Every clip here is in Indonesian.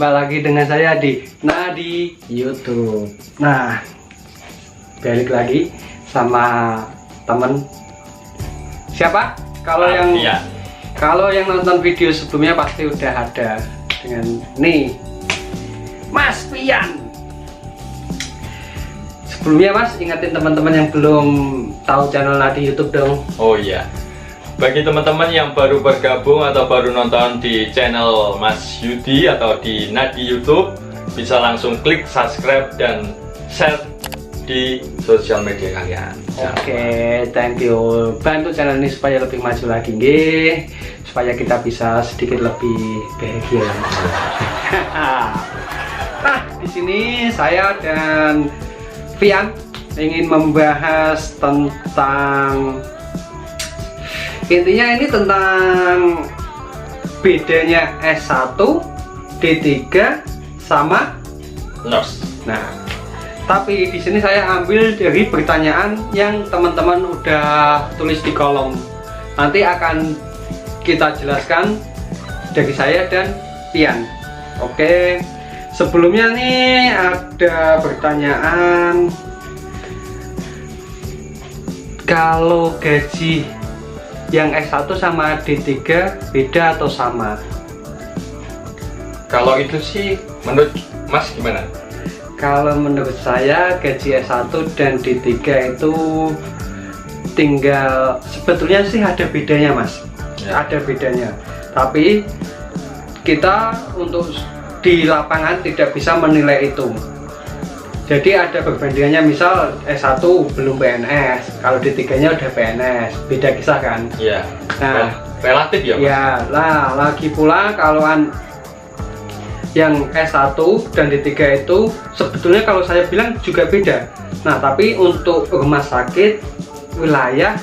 jumpa lagi dengan saya di Nadi YouTube. Nah, balik lagi sama temen siapa? Kalau yang nonton video sebelumnya pasti udah ada dengan nih Mas Pian. Sebelumnya Mas, ingetin teman-teman yang belum tahu channel Nadi YouTube dong. Oh iya, bagi teman-teman yang baru bergabung atau baru nonton di channel Mas Yudi atau di Nadi YouTube, bisa langsung klik subscribe dan share di sosial media kalian. Oke, thank you. Bantu channel ini supaya lebih maju lagi, nggih. Supaya kita bisa sedikit lebih bahagia. Nah, di sini saya dan Pian ingin membahas tentang, intinya ini tentang bedanya S1, D3 sama NURS. Nah, tapi di sini saya ambil dari pertanyaan yang teman-teman udah tulis di kolom. Nanti akan kita jelaskan dari saya dan Pian. Oke. Sebelumnya nih ada pertanyaan, kalau gaji yang S1 sama D3 beda atau sama? Kalau itu sih menurut Mas gimana? Kalau menurut saya gaji S1 dan D3 itu tinggal, sebetulnya sih ada bedanya Mas ya. Ada bedanya, tapi kita untuk di lapangan tidak bisa menilai itu. Jadi ada perbandingannya, misal S1 belum PNS, kalau D3 nya udah PNS, beda kisah kan? Iya. Nah, relatif ya Mas? Ya lah, lagi pula kalau yang S1 dan D3 itu sebetulnya kalau saya bilang juga beda. Nah, tapi untuk rumah sakit, wilayah,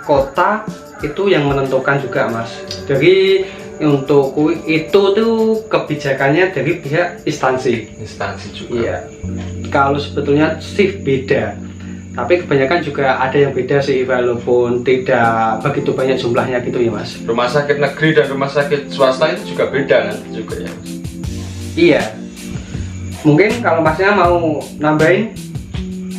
kota itu yang menentukan juga Mas. Jadi untuk itu tuh kebijakannya dari pihak instansi juga. Iya. Kalau sebetulnya sih beda, tapi kebanyakan juga ada yang beda sih, walaupun tidak begitu banyak jumlahnya gitu ya Mas. Rumah sakit negeri dan rumah sakit swasta itu juga beda kan juga ya Mas? Iya. Mungkin kalau Masnya mau nambahin?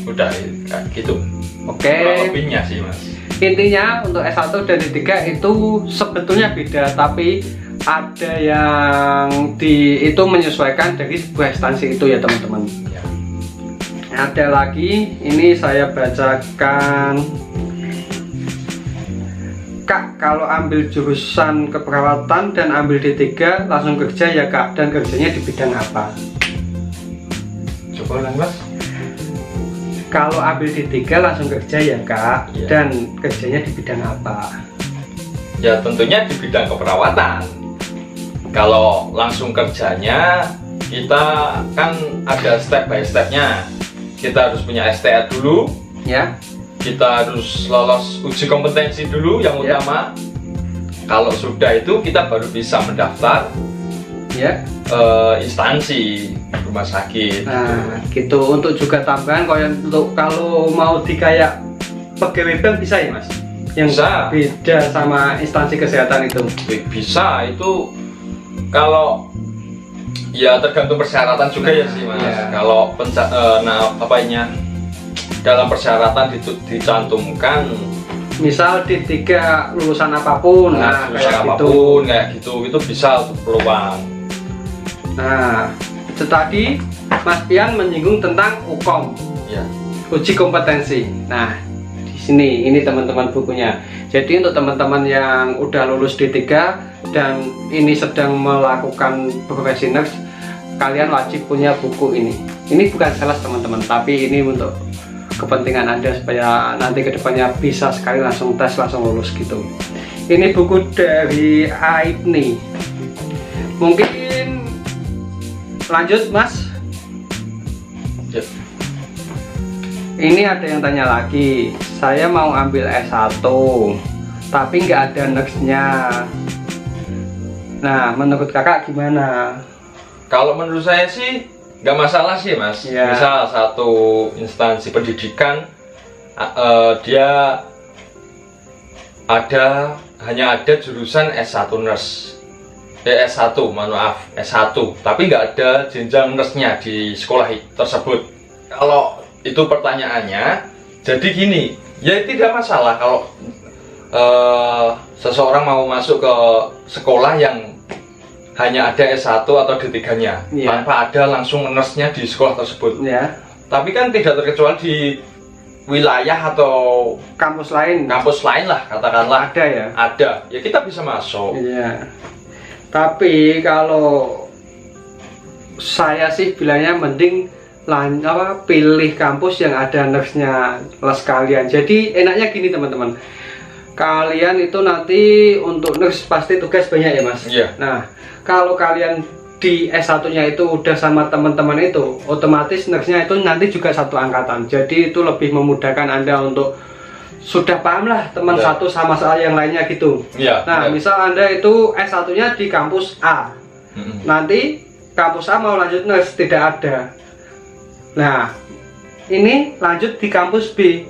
Udah kayak gitu. Oke. Lebihnya sih Mas. Intinya untuk S1 dan D3 itu sebetulnya beda, tapi ada yang itu menyesuaikan dari sebuah instansi itu ya teman-teman ya. Ada lagi, ini saya bacakan. Kak, kalau ambil jurusan keperawatan dan ambil D3 langsung kerja ya Kak, dan kerjanya di bidang apa? Coba ulang Mas. Kalau ambil D3 langsung kerja ya Kak, ya. Dan kerjanya di bidang apa? Ya tentunya di bidang keperawatan. Kalau langsung kerjanya, kita kan ada step by stepnya. Kita harus punya STA dulu ya. Kita harus lolos uji kompetensi dulu yang utama. Kalau sudah itu kita baru bisa mendaftar ya, instansi rumah sakit. Nah gitu. Untuk juga tambahan, kalau mau kayak pegawai bank bisa ya Mas? Yang bisa. Beda sama instansi kesehatan itu? Bisa, itu kalau ya tergantung persyaratan juga ya sih Mas ya. Kalau dalam persyaratan dicantumkan misal D3 lulusan apapun, lulusan apapun kayak gitu, itu bisa untuk peluang. Nah, itu tadi Mas Pian menyinggung tentang UKOM ya, uji kompetensi. Nah, di sini ini teman-teman bukunya. Jadi untuk teman-teman yang udah lulus D3 dan ini sedang melakukan profesi nurse, kalian wajib punya buku ini. Ini bukan sales teman-teman, tapi ini untuk kepentingan Anda supaya nanti kedepannya bisa sekali langsung tes, langsung lulus gitu. Ini buku dari AIPNI. Mungkin lanjut Mas ya. Ini ada yang tanya lagi, saya mau ambil S1 tapi nggak ada nurse-nya. Nah, menurut kakak gimana? Kalau menurut saya sih nggak masalah sih Mas ya. Misal satu instansi pendidikan dia hanya ada jurusan S1 nurse, S1, mohon maaf, S1, tapi nggak ada jenjang nurse-nya di sekolah tersebut. Kalau itu pertanyaannya, jadi gini, ya tidak masalah kalau seseorang mau masuk ke sekolah yang hanya ada S1 atau D3-nya, tanpa ada langsung nurse-nya di sekolah tersebut. Tapi kan tidak terkecuali di wilayah atau kampus lain lah, katakanlah ada ya. Ada, ya kita bisa masuk. Tapi kalau saya sih bilangnya mending pilih kampus yang ada nurse-nya les kalian. Jadi enaknya gini teman-teman, kalian itu nanti untuk nurse pasti tugas banyak ya mas. Nah kalau kalian di S1-nya itu udah sama teman-teman itu, otomatis nurse-nya itu nanti juga satu angkatan. Jadi itu lebih memudahkan Anda untuk sudah paham lah teman satu sama saya yang lainnya gitu. Misal Anda itu S1-nya di kampus A, nanti kampus A mau lanjut nurse tidak ada. Nah ini lanjut di kampus B.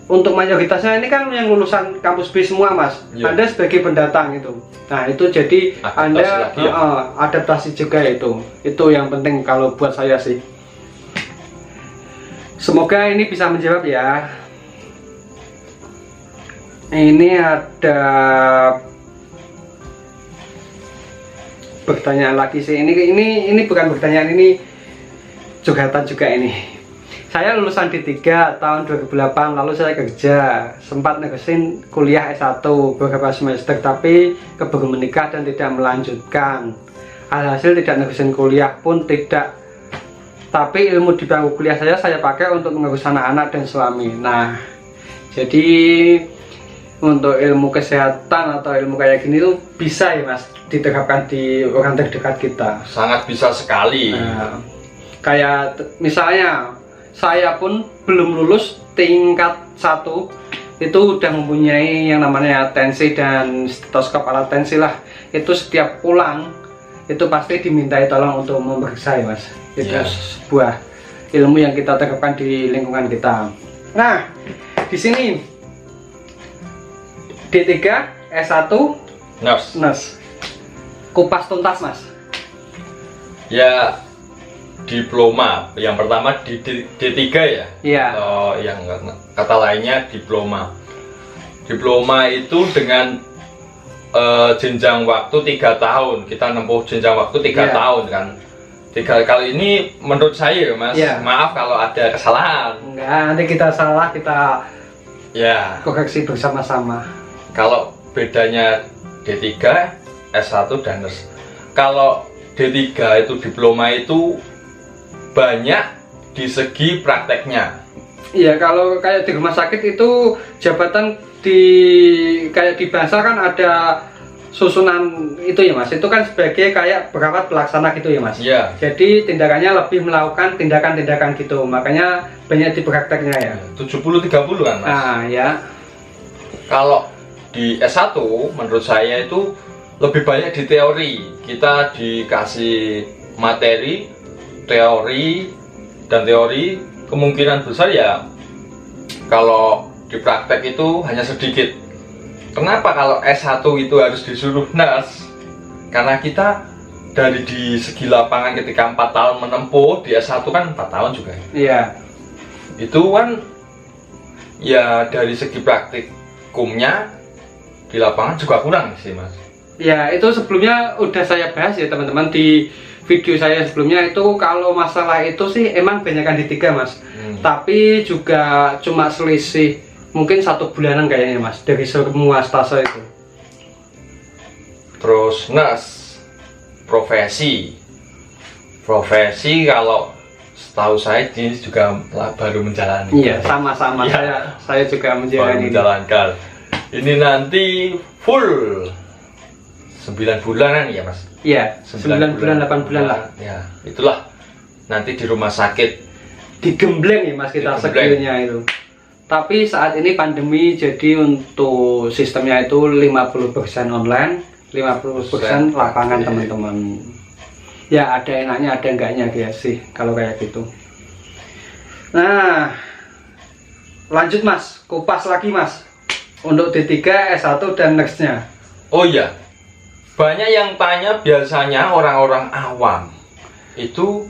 Untuk mayoritasnya ini kan yang lulusan kampus B semua mas. Anda sebagai pendatang itu. Nah itu jadi adaptasi Anda adaptasi juga itu yang penting kalau buat saya sih. Semoga ini bisa menjawab ya. Ini ada pertanyaan lagi sih. Ini bukan pertanyaan, ini curhatan juga ini. Saya lulusan D3 tahun 2008, lalu saya kerja, sempat nerusin kuliah S1 beberapa semester, tapi keburu menikah dan tidak melanjutkan. Alhasil tidak nerusin kuliah pun tidak, tapi ilmu di bangku kuliah saya pakai untuk mengurus anak-anak dan suami. Nah, jadi untuk ilmu kesehatan atau ilmu kayak gini tuh bisa ya mas diterapkan di orang terdekat kita. Sangat bisa sekali. Nah, kayak misalnya saya pun belum lulus tingkat 1 itu udah mempunyai yang namanya tensi dan stetoskop, alat tensi lah. Itu setiap pulang itu pasti dimintai tolong untuk memeriksa ya mas. Itu sebuah ilmu yang kita terapkan di lingkungan kita. Nah di sini D3 S1 nurse kupas tuntas mas. Ya diploma yang pertama di D3 ya. Atau yang kata lainnya diploma. Diploma itu dengan jenjang waktu 3 tahun. Kita nempuh jenjang waktu 3 tahun kan. 3 kali ini menurut saya mas, maaf kalau ada kesalahan. Enggak, nanti kita salah kita koreksi bersama-sama. Kalau bedanya D3, S1 dan nurse. Kalau D3 itu diploma itu banyak di segi prakteknya. Iya, kalau kayak di rumah sakit itu jabatan kayak di bahasa kan ada susunan itu ya mas. Itu kan sebagai kayak perawat pelaksana gitu ya mas. Jadi tindakannya lebih melakukan tindakan-tindakan gitu. Makanya banyak di prakteknya ya. 70-30 kan mas. Nah ya. Kalau di S1 menurut saya itu lebih banyak di teori. Kita dikasih materi teori, dan teori kemungkinan besar ya kalau di praktek itu hanya sedikit. Kenapa kalau S1 itu harus disuruh nurse? Karena kita dari di segi lapangan ketika 4 tahun menempuh, di S1 kan 4 tahun juga. Itu kan ya dari segi praktikumnya di lapangan juga kurang sih mas. Ya itu sebelumnya udah saya bahas ya teman-teman di video saya sebelumnya. Itu kalau masalah itu sih emang banyakan di 3 mas. Tapi juga cuma selisih mungkin 1 bulanan kayaknya mas dari semua stase itu. Terus nurse profesi kalau setahu saya ini juga baru menjalani. Iya sama-sama saya juga menjalankan. Ini nanti full 9 bulanan ya mas. Iya, 9 bulan 8 bulan lah. Ya, itulah nanti di rumah sakit digembleng ya mas kita skillnya itu. Tapi saat ini pandemi, jadi untuk sistemnya itu 50% online, 50% lapangan teman-teman. Ya ada enaknya ada enggaknya ya sih kalau kayak gitu. Nah lanjut mas, kupas lagi mas untuk D3, S1 dan nurse-nya. Oh iya, banyak yang tanya biasanya orang-orang awam itu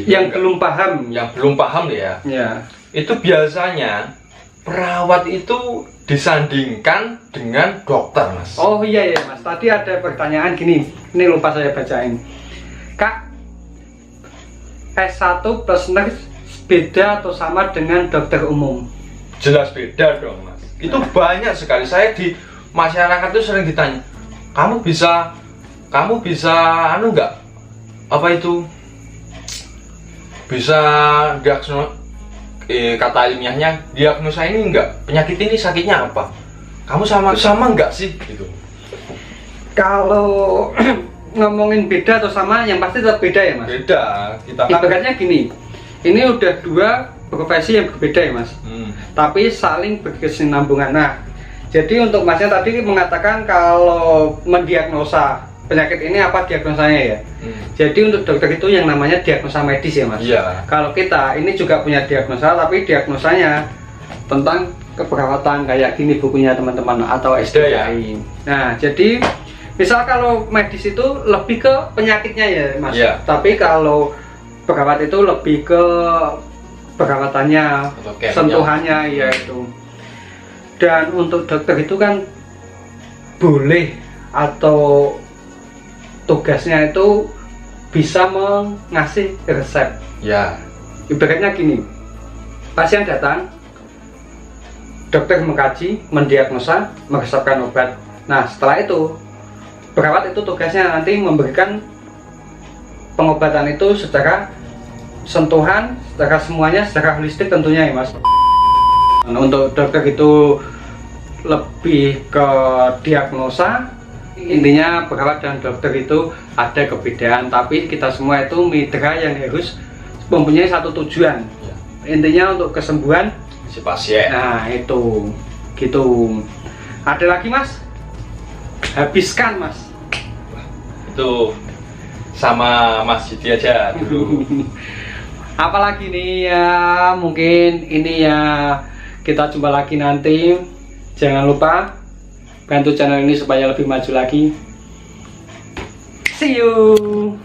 yang belum paham. Yang belum paham ya. Ya. Itu biasanya perawat itu disandingkan dengan dokter, Mas. Oh iya ya Mas, tadi ada pertanyaan gini, ini lupa saya bacain. Kak, S1 plus nurse beda atau sama dengan dokter umum? Jelas beda dong, Mas. Itu banyak sekali, saya di masyarakat itu sering ditanya, kamu bisa anu nggak, apa itu, bisa kata ilmiahnya diagnosa ini enggak, penyakit ini sakitnya apa, kamu sama enggak sih gitu. Kalau ngomongin beda atau sama, yang pasti tetap beda ya Mas. Beda, kita kan ibaratnya gini, ini udah dua profesi yang berbeda ya Mas, tapi saling berkesinambungan. Nah, jadi untuk Masnya tadi mengatakan kalau mendiagnosa penyakit ini apa diagnosanya ya. Jadi untuk dokter itu yang namanya diagnosa medis ya Mas. Iya. Kalau kita ini juga punya diagnosa, tapi diagnosanya tentang keperawatan kayak gini bukunya teman-teman atau SDKI. Ya. Nah, jadi misal kalau medis itu lebih ke penyakitnya ya Mas. Iya. Tapi kalau perawat itu lebih ke perawatannya, sentuhannya ya itu. Dan untuk dokter itu kan boleh atau tugasnya itu bisa mengasih resep. Ya. Ibaratnya gini, pasien datang, dokter mengkaji, mendiagnosa, meresepkan obat. Nah setelah itu perawat itu tugasnya nanti memberikan pengobatan itu secara sentuhan, secara semuanya, secara holistik tentunya ya Mas. Untuk dokter itu lebih ke diagnosa. Intinya perawat dan dokter itu ada perbedaan, tapi kita semua itu mitra yang harus mempunyai satu tujuan ya. Intinya untuk kesembuhan si pasien. Nah itu gitu. Ada lagi Mas? Habiskan Mas. Itu sama Mas Yudi aja dulu. Apalagi nih ya, mungkin ini ya kita jumpa lagi nanti. Jangan lupa bantu channel ini supaya lebih maju lagi. See you.